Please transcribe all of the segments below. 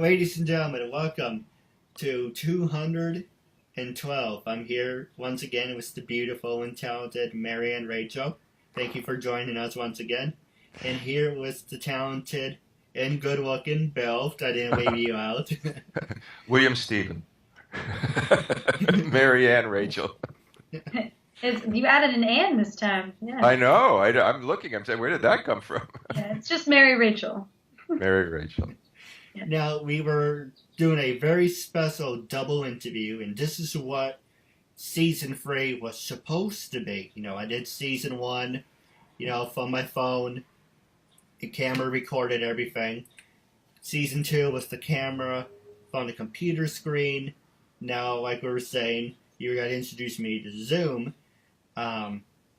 ladies and gentlemen, welcome to 212. I'm here once again with the beautiful and talented Mary and Rachel. Thank you for joining us once again. And here with the talented and good-looking Bill. I didn't leave you out. William Stephen. Mary Ann Rachel. You added an "and" this time. Yeah. I know. I'm looking. I'm saying, where did that come from? Yeah, it's just Mary Rachel. Mary Rachel. Yeah. Now, we were doing a very special double interview, and this is what season 3 was supposed to be. I did season 1, from my phone. The camera recorded everything. Season 2 was the camera on the computer screen. Now, like we were saying, you got to introduce me to Zoom.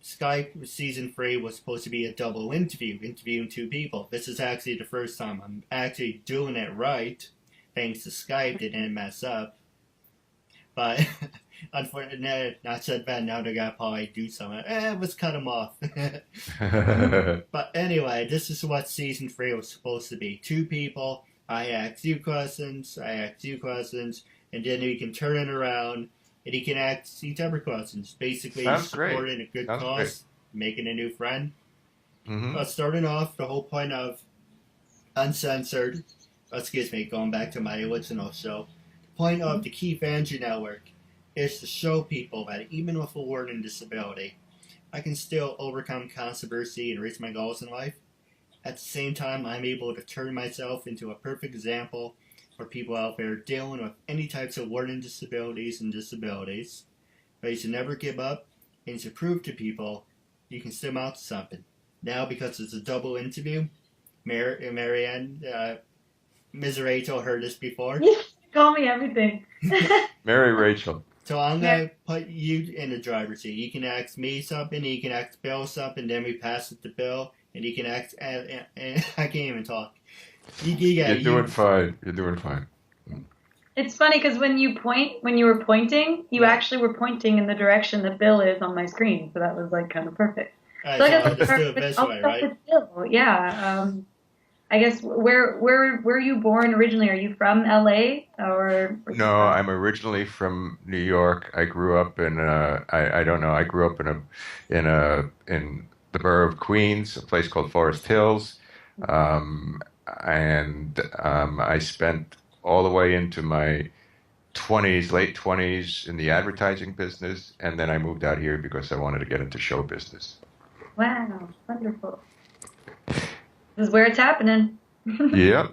Skype season 3 was supposed to be a double interview, interviewing 2 people. This is actually the first time I'm actually doing it right. Thanks to Skype, it didn't mess up. But, unfortunately, I said that now they gotta probably do something. Let's cut them off. But anyway, this is what season 3 was supposed to be. 2 people, I ask you questions, and then we can turn it around, and he can ask each other questions. Basically, supporting a good cause, making a new friend. Mm-hmm. Starting off, the whole point of uncensored, going back to my original show, the point of the KeithAndrewNetWork is to show people that even with a learning disability, I can still overcome controversy and reach my goals in life. At the same time, I'm able to turn myself into a perfect example for people out there dealing with any types of learning disabilities and disabilities. But you should never give up, and you should prove to people you can still mount to something. Now, because it's a double interview, Marianne, Ms. Rachel heard this before. Call me everything. Mary Rachel. So I'm going to put you in the driver's seat. You can ask me something, you can ask Bill something, then we pass it to Bill, and you can ask, and I can't even talk. You're doing fine. You're doing fine. It's funny because when you were pointing, you actually were pointing in the direction that Bill is on my screen. So that was like kind of perfect. Right, so I'll just do it this way, right? Bill. Yeah. I guess where were you born originally? Are you from LA or? No, I'm originally from New York. I grew up in I don't know. I grew up in the borough of Queens, a place called Forest Hills. And I spent all the way into my 20s, late 20s in the advertising business, and then I moved out here because I wanted to get into show business. Wow, wonderful. This is where it's happening. Yeah.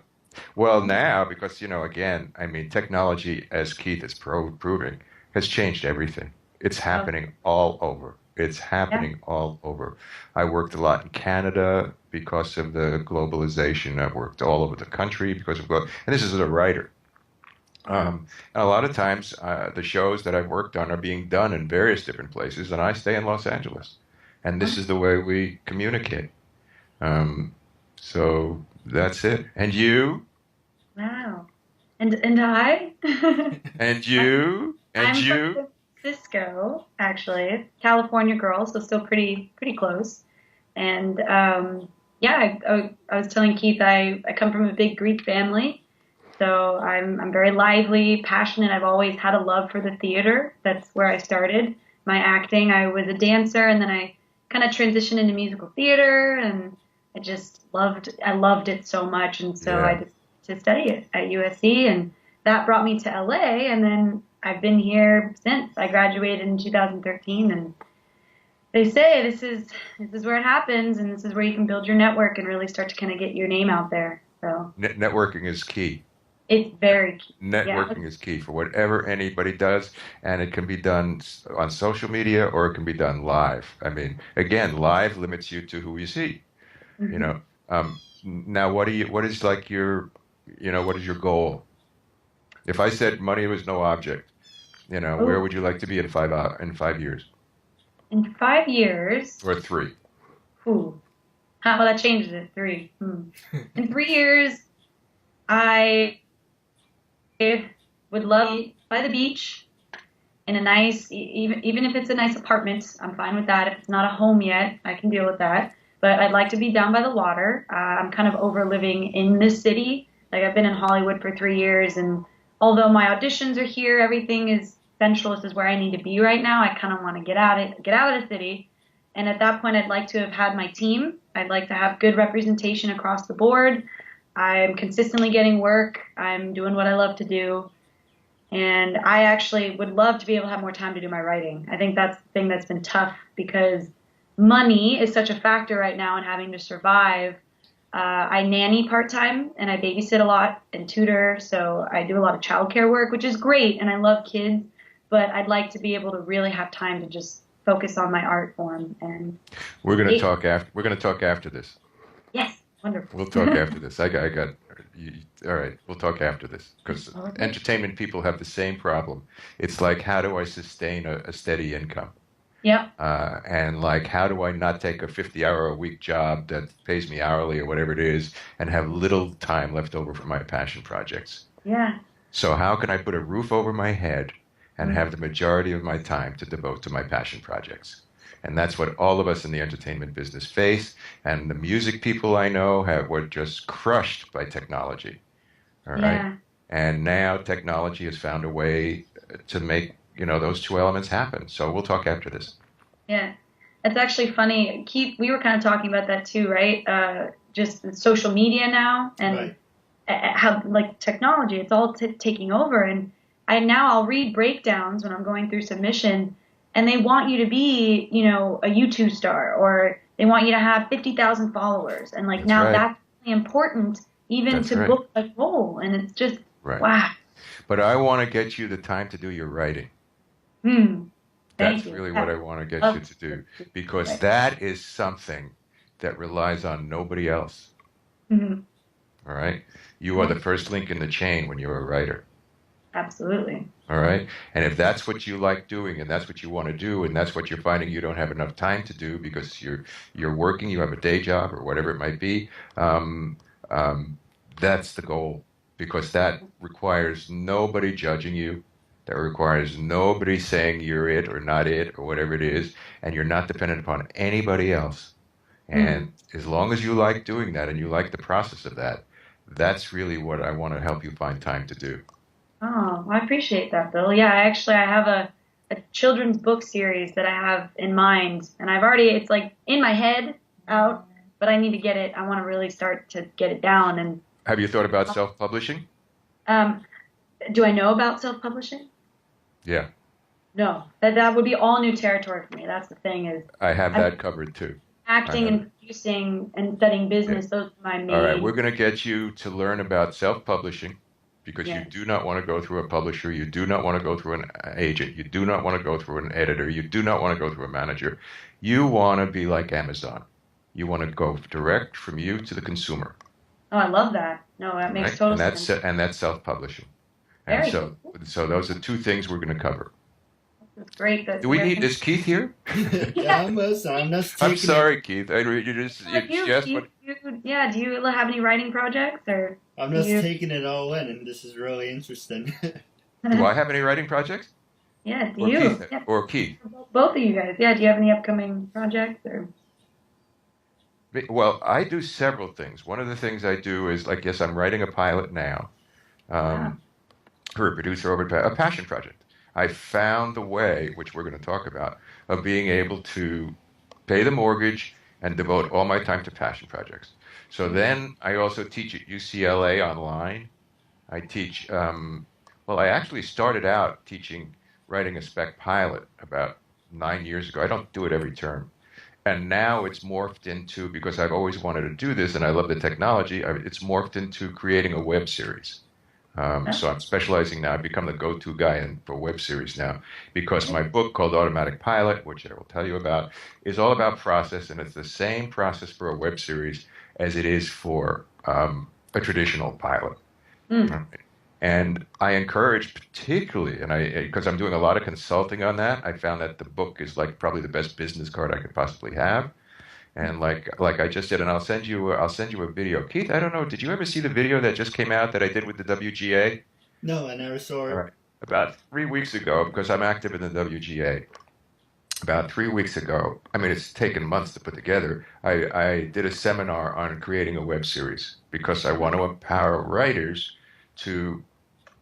Well, now, because, again, technology, as Keith is proving, has changed everything. It's happening all over. It's happening all over. I worked a lot in Canada because of the globalization. I've worked all over the country because of and this is as a writer. And a lot of times, the shows that I've worked on are being done in various different places, and I stay in Los Angeles. And this is the way we communicate. So that's it. And you? Wow. And I? And you? And I'm you? From Francisco, actually, California girl, so still pretty close. And I was telling Keith I come from a big Greek family, so I'm very lively, passionate. I've always had a love for the theater. That's where I started my acting. I was a dancer, and then I kind of transitioned into musical theater, and I loved it so much, and so I decided to study it at USC, and that brought me to LA, and then I've been here since. I graduated in 2013, and they say this is where it happens, and this is where you can build your network and really start to kind of get your name out there. So networking is key. It's very key. Networking is key for whatever anybody does, and it can be done on social media or it can be done live. Again, live limits you to who you see. Now, what is like what is your goal? If I said money was no object, where would you like to be in 5 years? In 5 years. Or 3. Ooh. Well, that changes it. 3. In 3 years, I would love by the beach in a nice, even if it's a nice apartment, I'm fine with that. If it's not a home yet, I can deal with that. But I'd like to be down by the water. I'm kind of over living in this city Like I've been in Hollywood for 3 years, and although my auditions are here, everything is central. This is where I need to be right now. I kind of want to get out of the city. And at that point, I'd like to have had my team. I'd like to have good representation across the board. I'm consistently getting work. I'm doing what I love to do. And I actually would love to be able to have more time to do my writing. I think that's the thing that's been tough because money is such a factor right now in having to survive. I nanny part-time and I babysit a lot and tutor, so I do a lot of childcare work, which is great, and I love kids, but I'd like to be able to really have time to just focus on my art form. And We're going to talk after. We're going to talk after this. yes, wonderful. We'll talk after this. I got. All right, we'll talk after this because entertainment people have the same problem. It's like, how do I sustain a steady income? Yep. And like, how do I not take a 50-hour-a-week job that pays me hourly or whatever it is and have little time left over for my passion projects? Yeah. So how can I put a roof over my head and have the majority of my time to devote to my passion projects? And that's what all of us in the entertainment business face. And the music people I know were just crushed by technology. All right. Yeah. And now technology has found a way to make, those two elements happen. So we'll talk after this. Yeah. It's actually funny. Keith, we were kind of talking about that too, right? Just social media now and how like technology, it's all taking over. And I'll read breakdowns when I'm going through submission, and they want you to be, a YouTube star, or they want you to have 50,000 followers. And like that's really important even to book a role. And it's just, wow. But I want to get you the time to do your writing. That's really what I want to get you to do, because that is something that relies on nobody else. Mm-hmm. All right? You are the first link in the chain when you're a writer. Absolutely. All right? And if that's what you like doing and that's what you want to do and that's what you're finding you don't have enough time to do because you're working, you have a day job or whatever it might be, that's the goal, because that requires nobody judging you. That requires nobody saying you're it or not it or whatever it is, and you're not dependent upon anybody else. And as long as you like doing that and you like the process of that, that's really what I want to help you find time to do. Oh, I appreciate that, Bill. Yeah, I have a children's book series that I have in mind, and it's like in my head out, but I need to get it. I want to really start to get it down. And have you thought about self-publishing? Do I know about self-publishing? Yeah. No, that would be all new territory for me. That's the thing is. I have that covered too. Acting and producing and studying business, those are my main. All right, we're going to get you to learn about self-publishing, because you do not want to go through a publisher, you do not want to go through an agent, you do not want to go through an editor, you do not want to go through a manager. You want to be like Amazon. You want to go direct from you to the consumer. Oh, I love that. No, that makes total sense. And that's self-publishing. And so those are two things we're going to cover. That's great. Is Keith here? Yeah, I'm sorry, Keith. Do you have any writing projects, or? I'm just taking it all in, and this is really interesting. Do I have any writing projects? Yeah, do you? Or Keith? Both of you guys. Yeah, do you have any upcoming projects, or? Well, I do several things. One of the things I do is, like, yes, I'm writing a pilot now for a producer over a passion project. I found the way, which we're going to talk about, of being able to pay the mortgage and devote all my time to passion projects. So then I also teach at UCLA online. I teach, I actually started out writing a spec pilot about 9 years ago. I don't do it every term. And now it's morphed into, because I've always wanted to do this and I love the technology, it's morphed into creating a web series. So I'm specializing now. I've become the go-to guy for web series now, because my book called Automatic Pilot, which I will tell you about, is all about process, and it's the same process for a web series as it is for a traditional pilot. And I encourage particularly, because I'm doing a lot of consulting on that, I found that the book is like probably the best business card I could possibly have. And like I just did, and I'll send you a video. Keith, I don't know, did you ever see the video that just came out that I did with the WGA? No, I never saw it. All right. About 3 weeks ago, because I'm active in the WGA. about 3 weeks ago. I mean, it's taken months to put together. I did a seminar on creating a web series because I want to empower writers to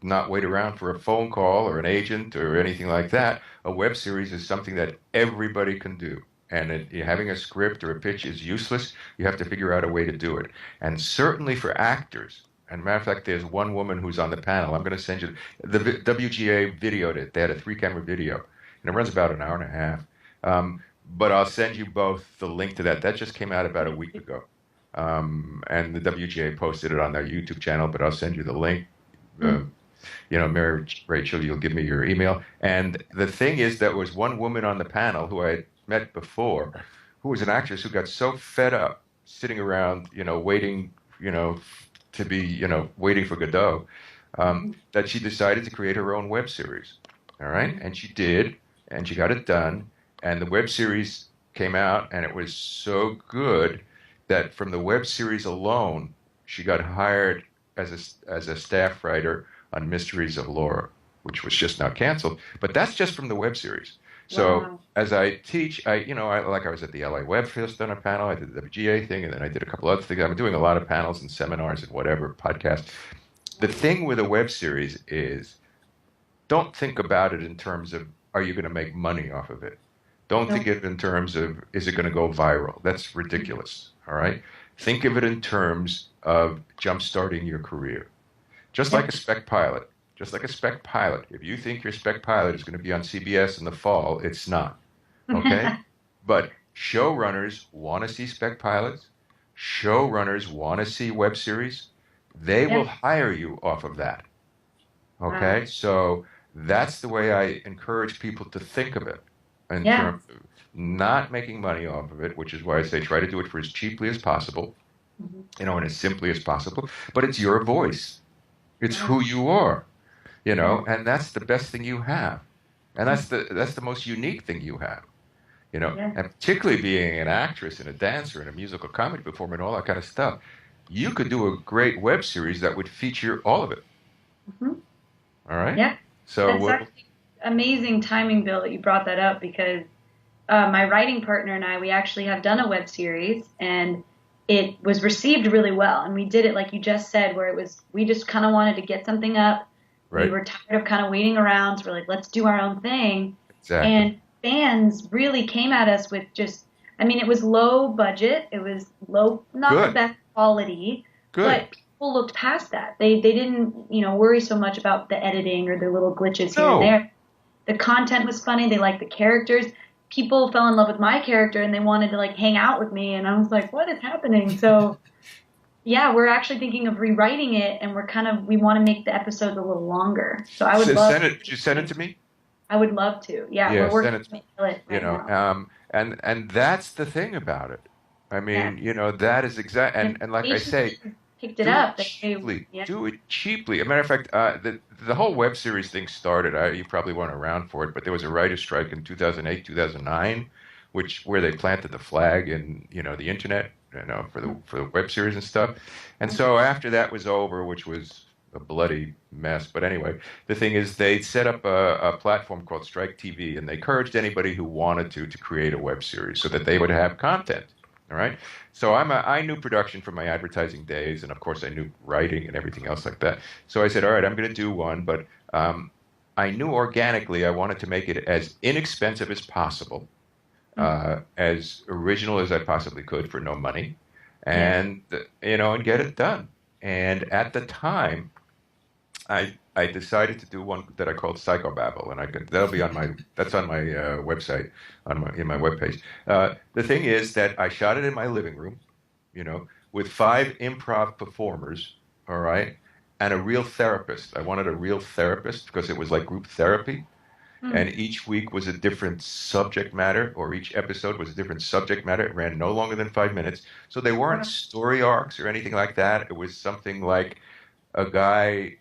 not wait around for a phone call or an agent or anything like that. A web series is something that everybody can do. And having a script or a pitch is useless. You have to figure out a way to do it. And certainly for actors, and matter of fact, there's one woman who's on the panel. I'm going to send you the WGA videoed it. They had a 3-camera video, and it runs about an hour and a half. But I'll send you both the link to that. That just came out about a week ago. And the WGA posted it on their YouTube channel, but I'll send you the link. Mary Rachel, you'll give me your email. And the thing is, there was one woman on the panel who I had met before, who was an actress who got so fed up sitting around, waiting, to be, waiting for Godot, that she decided to create her own web series. All right. And she did, and she got it done. And the web series came out, and it was so good that from the web series alone, she got hired as a staff writer on Mysteries of Laura, which was just now canceled. But that's just from the web series. So as I teach, I was at the LA Web Fest on a panel. I did the WGA thing, and then I did a couple other things. I'm doing a lot of panels and seminars and whatever, podcasts. The thing with a web series is, don't think about it in terms of, are you going to make money off of it? Don't think of it in terms of, is it going to go viral? That's ridiculous, all right? Think of it in terms of jump-starting your career. Just like a spec pilot. Just like a spec pilot. If you think your spec pilot is going to be on CBS in the fall, it's not. Okay? But showrunners want to see spec pilots. Showrunners want to see web series. They will hire you off of that. Okay? So that's the way I encourage people to think of it. In terms of not making money off of it, which is why I say try to do it for as cheaply as possible, and as simply as possible. But it's your voice. It's who you are, and that's the best thing you have, and that's the most unique thing you have, and particularly being an actress and a dancer and a musical comedy performer and all that kind of stuff. You could do a great web series that would feature all of it. All right. Yeah. So that's actually amazing timing, Bill, that you brought that up, because my writing partner and I, we actually have done a web series, and it was received really well. And we did it like you just said, where we just kind of wanted to get something up. Right. We were tired of kind of waiting around. So we're like, let's do our own thing. Exactly. And fans really came at us with it was low budget. It was not the best quality. Good. But people looked past that. They didn't, worry so much about the editing or the little glitches here and there. The content was funny. They liked the characters. People fell in love with my character, and they wanted to hang out with me, and I was like, what is happening? So we're actually thinking of rewriting it, and we want to make the episodes a little longer. So I would love Did you send it to me? I would love to. We're working to make it right now. And that's the thing about it. I mean, that is and like I say, picked it up. Do it cheaply. As a matter of fact, the whole web series thing started. You probably weren't around for it, but there was a writer's strike in 2008, 2009, where they planted the flag in the internet, for the web series and stuff. And so after that was over, which was a bloody mess. But anyway, the thing is, they set up a platform called Strike TV, and they encouraged anybody who wanted to create a web series so that they would have content. All right. So I knew production from my advertising days, and of course I knew writing and everything else like that. So I said, all right, I'm going to do one, but I knew organically I wanted to make it as inexpensive as possible, as original as I possibly could for no money, and and get it done. And at the time, I decided to do one that I called Psychobabble, and that'll be on my website, in my webpage. The thing is that I shot it in my living room, with 5 improv performers, all right, and a real therapist. I wanted a real therapist because it was like group therapy, and each week was a different subject matter, or each episode was a different subject matter. It ran no longer than 5 minutes, so they weren't story arcs or anything like that. It was something like a guy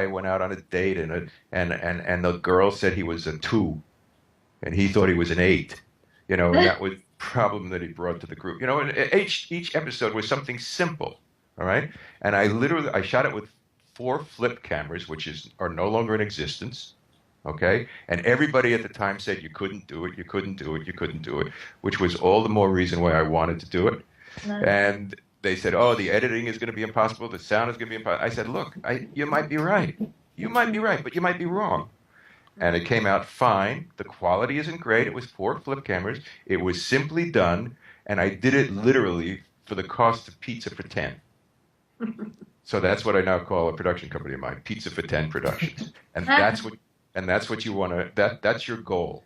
went out on a date, and the girl said he was a 2, and he thought he was an 8, and that was the problem that he brought to the group. And each episode was something simple, all right? And I shot it with 4 flip cameras, which are no longer in existence, Okay? And everybody at the time said you couldn't do it, you couldn't do it, you couldn't do it, which was all the more reason why I wanted to do it. Nice. And they said, oh, the editing is going to be impossible, the sound is going to be impossible. I said, look, you might be right. You might be right, but you might be wrong. And it came out fine. The quality isn't great. It was 4 flip cameras. It was simply done, and I did it literally for the cost of pizza for 10. So that's what I now call a production company of mine, Pizza for 10 Productions. And that's what you want to, that's your goal.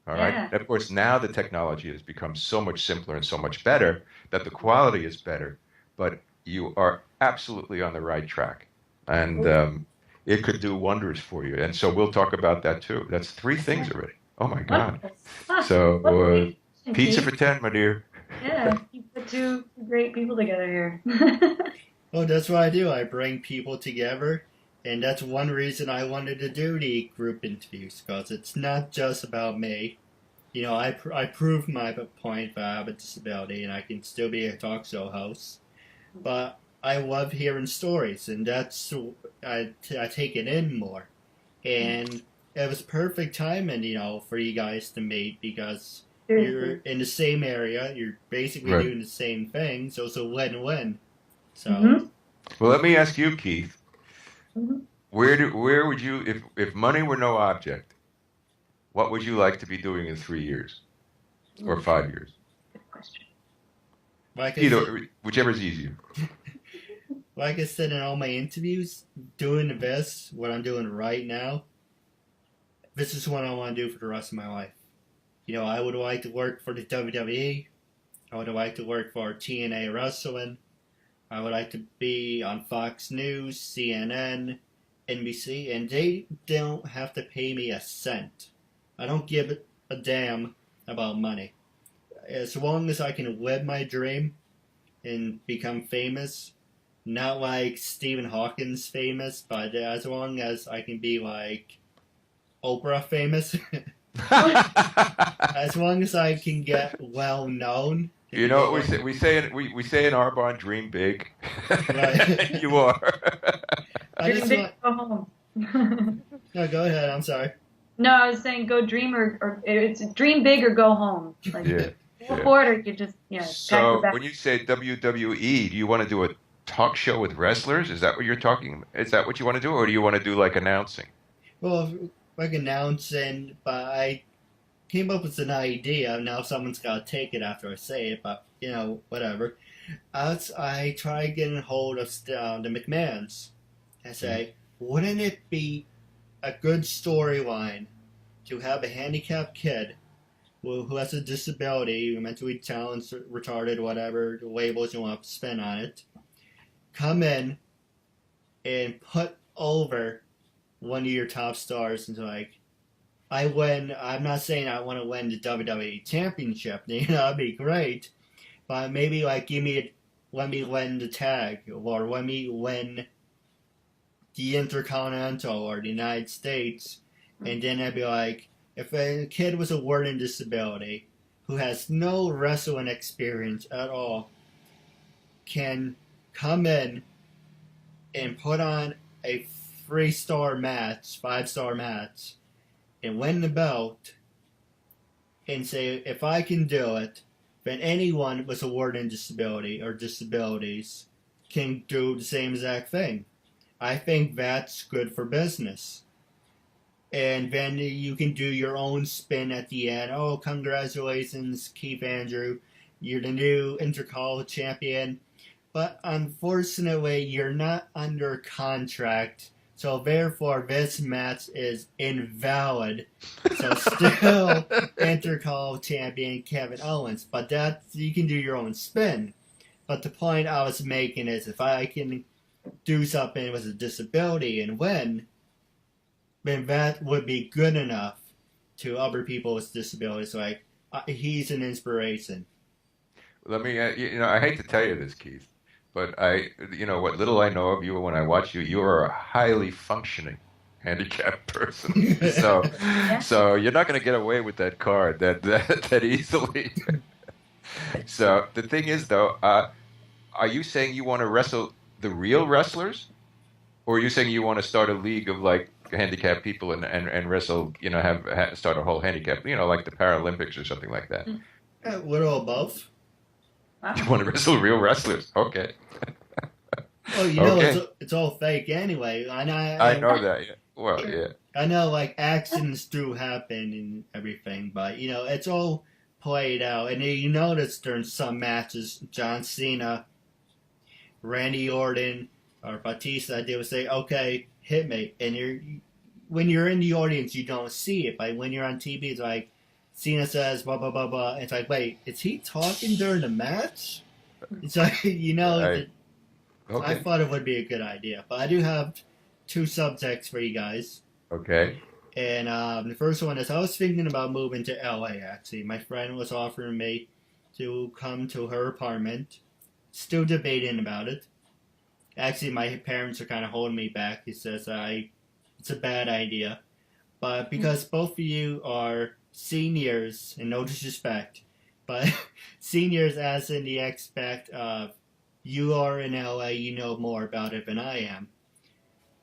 All right. Yeah. And of course, now the technology has become so much simpler and so much better that the quality is better, but you are absolutely on the right track. And it could do wonders for you. And so we'll talk about that too. That's 3 things already. Oh my God. So pizza for 10, my dear. Yeah, you put 2 great people together here. Well, that's what I do. I bring people together, and that's one reason I wanted to do the group interviews, because it's not just about me. You know, I proved my point that I have a disability and I can still be a talk show host, but I love hearing stories, and that's I take it in more. And it was perfect timing, you know, for you guys to meet, because you're in the same area, you're basically Right. doing the same thing, so it's a win-win. So, Well, let me ask you, Keith, Mhm. where would you, if money were no object, what would you like to be doing in 3 years or 5 years? Good question. like I said, Either, whichever is easier. like I said in all my interviews, doing this, what I'm doing right now, this is what I want to do for the rest of my life. You know, I would like to work for the WWE. I would like to work for TNA Wrestling. I would like to be on Fox News, CNN, NBC, and they don't have to pay me a cent. I don't give a damn about money. As long as I can live my dream and become famous, not like Stephen Hawking's famous, but as long as I can be like Oprah famous, as long as I can get well known. You know what we say in Arbonne, dream big. Right. You are. I just Dream want. big, go home. No, go ahead. I'm sorry. No, I was saying go dream or it's dream big or go home. Like, Yeah. go for it, or you just pack So your bag. when you say WWE, do you want to do a talk show with wrestlers? Is that what you're talking? Is that what you want to do, or do you want to do like announcing? Well, like announcing, but I came up with an idea. Now someone's got to take it after I say it, but, you know, whatever. I try getting hold of the McMahons. I say, wouldn't it be a good storyline to have a handicapped kid who has a disability, mentally challenged, retarded, whatever the labels you want to spin on it, come in and put over one of your top stars and like, I win. I'm not saying I want to win the WWE Championship. You know, that'd be great. But maybe like let me win the tag, or let me win the Intercontinental or the United States, and then I'd be like, if a kid with a learning disability who has no wrestling experience at all can come in and put on a 3-star match, 5-star match, and win the belt, and say, if I can do it, then anyone with a learning disability or disabilities can do the same exact thing. I think that's good for business. And then you can do your own spin at the end. Oh, congratulations, Keith Andrew. You're the new Intercol champion. But unfortunately, you're not under contract. So therefore, this match is invalid. So still Intercol champion Kevin Owens. But that you can do your own spin. But the point I was making is, if I can do something with a disability and win, then that would be good enough to other people with disabilities. Like, he's an inspiration. Let me, I hate to tell you this, Keith, but what little I know of you when I watch you, you are a highly functioning handicapped person. So you're not going to get away with that card that easily. So the thing is, though, are you saying you want to wrestle the real wrestlers, or are you saying you want to start a league of like handicapped people and wrestle, start a whole handicap, like the Paralympics or something like that. Little both. You want to wrestle real wrestlers? Okay. Well, Okay. it's all fake anyway. I know that. Yeah. Well, yeah. I know, like, accidents do happen and everything, but it's all played out. And you notice during some matches, John Cena, Randy Orton, or Batista, they would say, "Okay, hit me," and when you're in the audience, you don't see it. But when you're on TV, it's like Cena says blah blah blah blah. And it's like, wait, is he talking during the match? It's like Right. I Okay. thought it would be a good idea. But I do have two subjects for you guys. Okay. And the first one is I was thinking about moving to LA, actually. My friend was offering me to come to her apartment. Still debating about it. Actually, my parents are kind of holding me back. He says it's a bad idea. But because both of you are seniors, and no disrespect, but seniors as in the aspect of you are in LA, you know more about it than I am.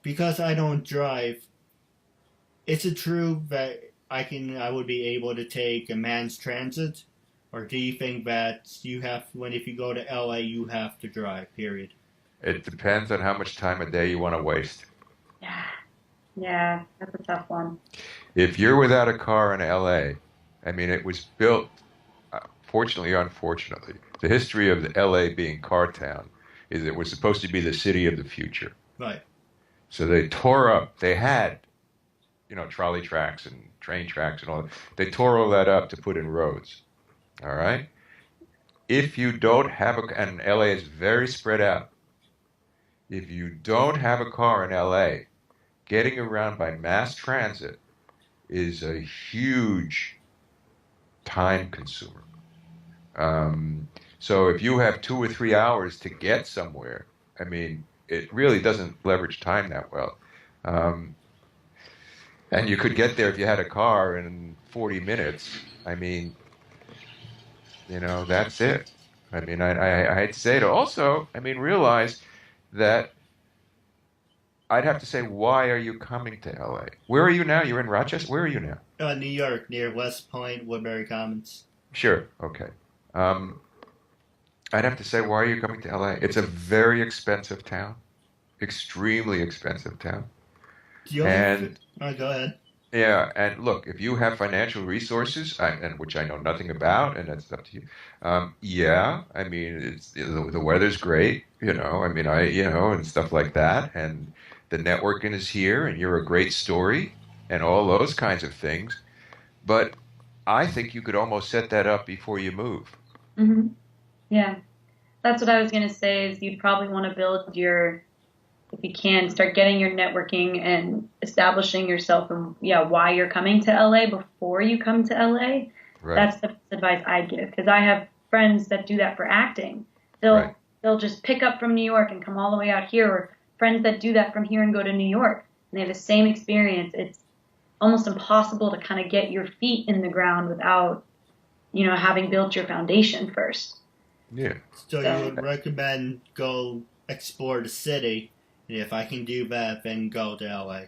Because I don't drive, is it true that I would be able to take a man's transit? Or do you think that if you go to LA, you have to drive, period? It depends on how much time a day you want to waste. Yeah. Yeah, that's a tough one. If you're without a car in LA, I mean, it was built, fortunately or unfortunately, the history of the LA being car town is it was supposed to be the city of the future. Right. So they tore up, they had, trolley tracks and train tracks and all that. They tore all that up to put in roads. All right? If you don't have and LA is very spread out. If you don't have a car in LA, getting around by mass transit is a huge time consumer. So if you have 2 or 3 hours to get somewhere, I mean, it really doesn't leverage time that well. And you could get there if you had a car in 40 minutes. I mean, that's it. I mean, I hate to say it. Also, I mean, realize that I'd have to say, why are you coming to LA? Where are you now? You're in Rochester? Where are you now? New York, near West Point, Woodbury Commons. Sure. Okay. I'd have to say, why are you coming to LA? It's a very expensive town, extremely expensive town. And go ahead. yeah, and look, if you have financial resources, and which I know nothing about, and that's up to you. Yeah, I mean, the weather's great, I mean, and stuff like that, and the networking is here, and you're a great story, and all those kinds of things. But I think you could almost set that up before you move. Mm-hmm. Yeah, that's what I was going to say is you'd probably want to build if you can, start getting your networking and establishing yourself and why you're coming to LA before you come to LA. Right. That's the advice I give because I have friends that do that for acting. Right. They'll just pick up from New York and come all the way out here, or friends that do that from here and go to New York and they have the same experience. It's almost impossible to kind of get your feet in the ground without, having built your foundation first. Yeah. So you would recommend go explore the city, and if I can do that, then go to LA.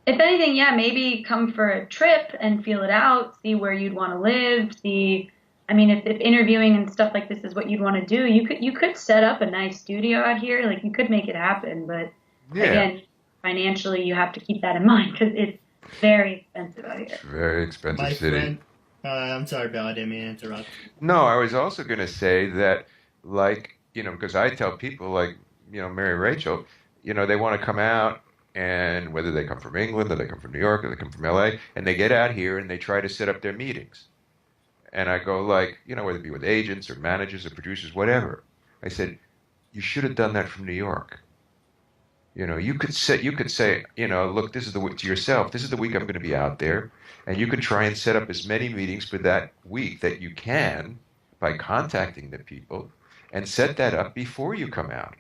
If anything, maybe come for a trip and feel it out, see where you'd want to live, if interviewing and stuff like this is what you'd want to do, you could set up a nice studio out here, like you could make it happen, but again, financially you have to keep that in mind because it's very expensive out here. It's a very expensive city. Friend, I'm sorry, Bill, I didn't mean to interrupt. No, I was also going to say that, because I tell people, Mary Rachel, they want to come out, and whether they come from England, or they come from New York, or they come from LA, and they get out here and they try to set up their meetings. And I go, whether it be with agents or managers or producers, whatever. I said, you should have done that from New York. You could say, look, this is to yourself, this is the week I'm going to be out there. And you can try and set up as many meetings for that week that you can by contacting the people and set that up before you come out.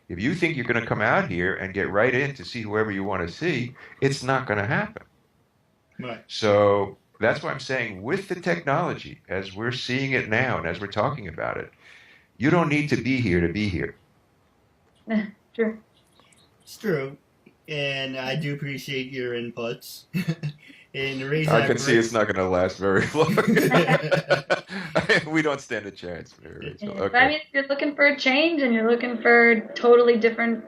If you think you're going to come out here and get right in to see whoever you want to see, it's not going to happen. Right. So that's why I'm saying with the technology, as we're seeing it now and as we're talking about it, you don't need to be here to be here. True. It's true. and I do appreciate your inputs. And the reason I I can see bring it's not going to last very long. We don't stand a chance, Mary Rachel. Yeah. But I Okay. mean, if you're looking for a change and you're looking for a totally different,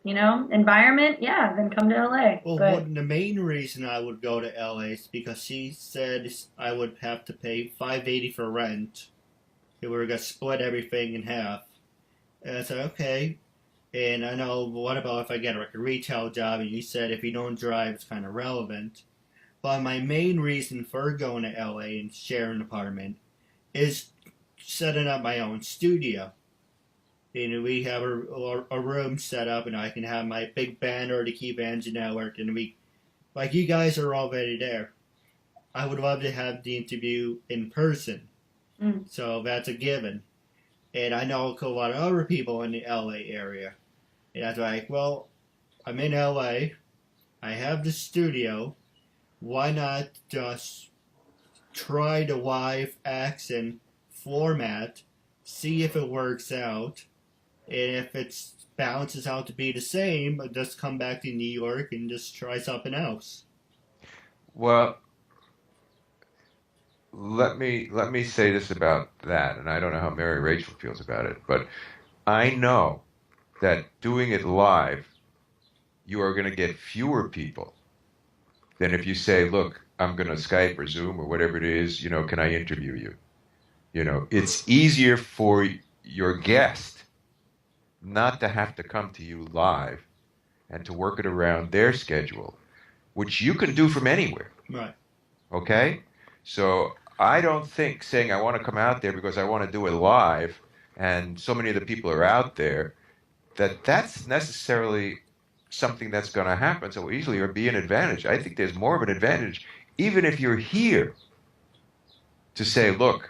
environment, yeah, then come to LA. well, But the main reason I would go to LA is because she said I would have to pay $580 for rent. And we were gonna split everything in half. And I said okay. And I know, what about if I get like a retail job? And you said if you don't drive, it's kind of relevant. But my main reason for going to LA and sharing an apartment is setting up my own studio. We have a room set up, and I can have my big banner, the KeithAndrewNetWork, and we, like you guys are already there. I would love to have the interview in person, mm, so that's a given. And I know a lot of other people in the LA area, and I was like, well, I'm in LA, I have the studio, why not just try the live action format, see if it works out, and if it balances out to be the same, just come back to New York and just try something else. Well, let me say this about that, and I don't know how Mary Rachel feels about it, but I know that doing it live, you are going to get fewer people than if you say, "Look, I'm going to Skype or Zoom or whatever it is, can I interview you?" It's easier for your guest not to have to come to you live and to work it around their schedule, which you can do from anywhere. Right. Okay? So I don't think saying I want to come out there because I want to do it live and so many of the people are out there that's necessarily something that's going to happen so easily or be an advantage. I think there's more of an advantage even if you're here to say, look,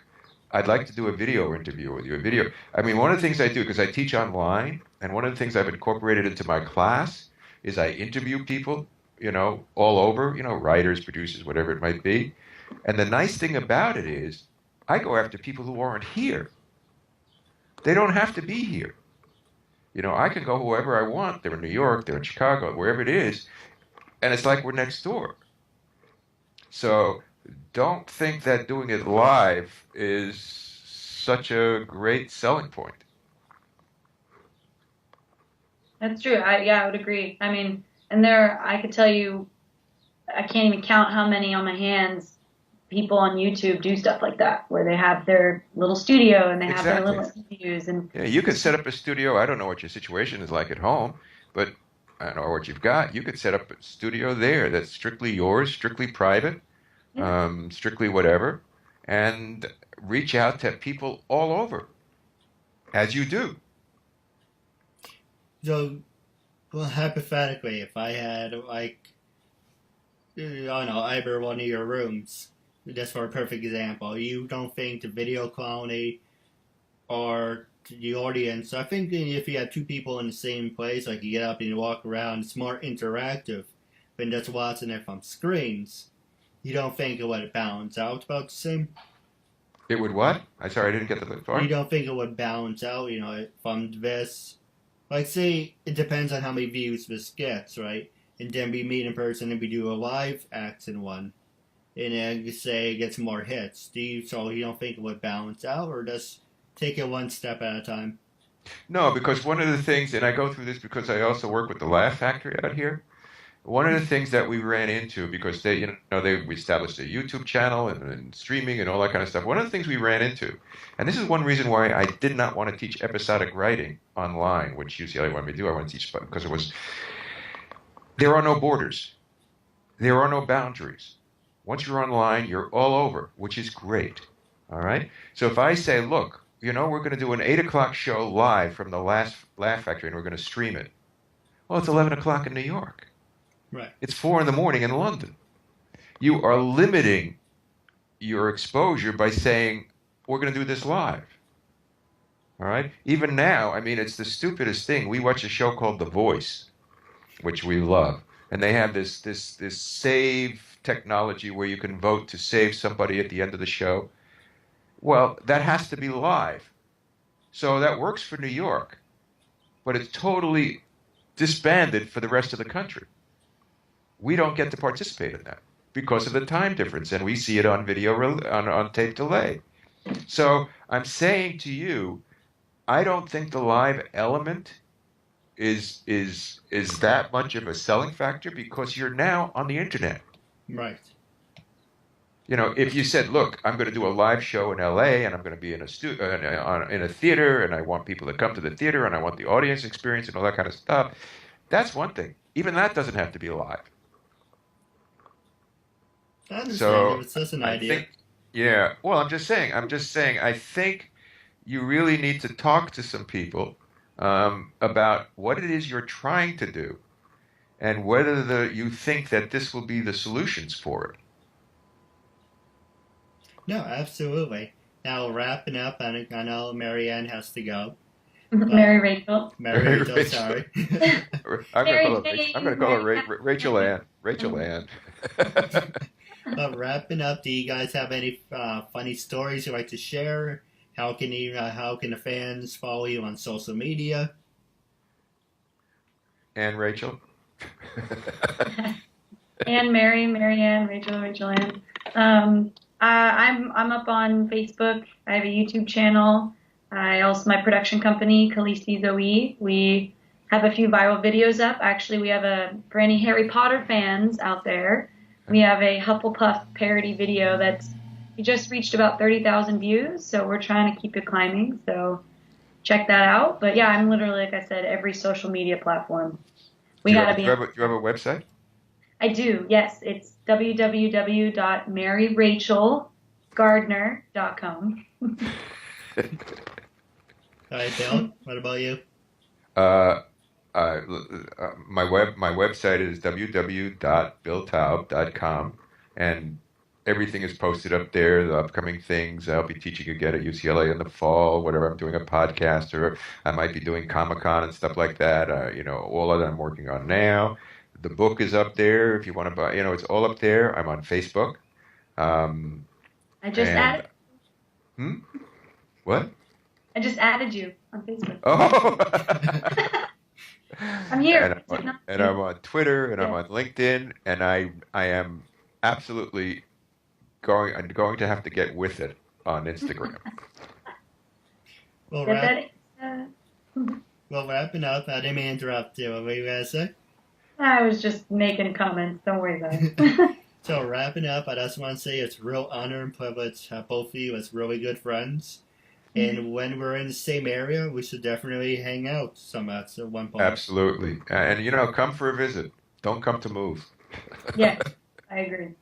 I'd like to do a video interview with you. I mean, one of the things I do, because I teach online, and one of the things I've incorporated into my class is I interview people, all over, writers, producers, whatever it might be. And the nice thing about it is I go after people who aren't here. They don't have to be here. I can go whoever I want. They're in New York, they're in Chicago, wherever it is, and it's like we're next door. So don't think that doing it live is such a great selling point. that's true. I would agree. I mean, and I could tell you, I can't even count how many on my hands people on YouTube do stuff like that, where they have their little studio and they have their Exactly. little interviews and Yeah, you could set up a studio. I don't know what your situation is like at home, but I don't know what you've got. You could set up a studio there that's strictly yours, strictly private, yeah. strictly whatever, and reach out to people all over, as you do. So, well, hypothetically, if I had, like, I don't know, either one of your rooms, just for a perfect example, you don't think the video quality or the audience, I think if you have two people in the same place, like you get up and you walk around, it's more interactive than just watching it from screens. You don't think it would balance out about the same? It would what? I'm sorry, I didn't get the You part. don't think it would balance out, from this? Like, say, it depends on how many views this gets, right? And then we meet in person and we do a live action one. And then you say it gets more hits. So you don't think it would balance out, or just take it one step at a time? No, because one of the things, and I go through this because I also work with the Laugh Factory out here. One of the things that we ran into, because they established a YouTube channel and streaming and all that kind of stuff. One of the things we ran into, and this is one reason why I did not want to teach episodic writing online, which UCLA wanted me to do. I wanted to teach because there are no borders, there are no boundaries. Once you're online, you're all over, which is great. All right. So if I say, look, we're going to do an 8 o'clock show live from the last Laugh Factory, and we're going to stream it. Well, it's 11 o'clock in New York. Right. It's 4 in the morning in London. You are limiting your exposure by saying, we're going to do this live. All right? Even now, I mean, it's the stupidest thing. We watch a show called The Voice, which we love. And they have this save technology where you can vote to save somebody at the end of the show. Well, that has to be live. So that works for New York. But it's totally disbanded for the rest of the country. We don't get to participate in that because of the time difference, and we see it on video on tape delay. So I'm saying to you, I don't think the live element is that much of a selling factor because you're now on the internet. Right. You know, if you said, "Look, I'm going to do a live show in LA, and I'm going to be in in a theater, and I want people to come to the theater, and I want the audience experience, and all that kind of stuff," that's one thing. Even that doesn't have to be live. I understand So it. It's just an I idea. think, yeah. Well, I'm just saying. I think you really need to talk to some people about what it is you're trying to do, and whether you think that this will be the solutions for it. No, absolutely. Now, wrapping up, I know Marianne has to go. Mary Rachel. Mary Rachel, Rachel. sorry. I'm going to call her Mary Rachel. I'm Jane, going to call her Mary Rachel Ann. Rachel Ann. But wrapping up, do you guys have any funny stories you'd like to share? How can the fans follow you on social media? And Rachel. Anne, Mary Ann, Rachel Ann. I'm up on Facebook. I have a YouTube channel. I also my production company, Khaleesi Zoe. We have a few viral videos up. Actually, we have for any Harry Potter fans out there, we have a Hufflepuff parody video we just reached about 30,000 views. So we're trying to keep it climbing. So check that out. But yeah, I'm literally, like I said, every social media platform. We gotta be. Do you have a website? I do, yes. It's www.maryrachelgardner.com. All right, Bill, what about you? Uh, my website is www.billtaub.com, and everything is posted up there. The upcoming things I'll be teaching again at UCLA in the fall. Whatever I'm doing a podcast, or I might be doing Comic-Con and stuff like that. All of that I'm working on now. The book is up there if you want to buy. It's all up there. I'm on Facebook. Um, I just and added hmm? What? I just added you on Facebook. Oh. I'm here. And I'm on Twitter and I'm Yeah. on LinkedIn, and I am absolutely I'm going to have to get with it on Instagram. Well, Get that? wrapping up, I didn't mean to interrupt you. What were you going to say? I was just making comments. Don't worry about it. So, wrapping up, I just want to say it's a real honor and privilege to have both of you as really good friends. And when we're in the same area, we should definitely hang out at one point. Absolutely. And come for a visit. Don't come to move. Yes, I agree.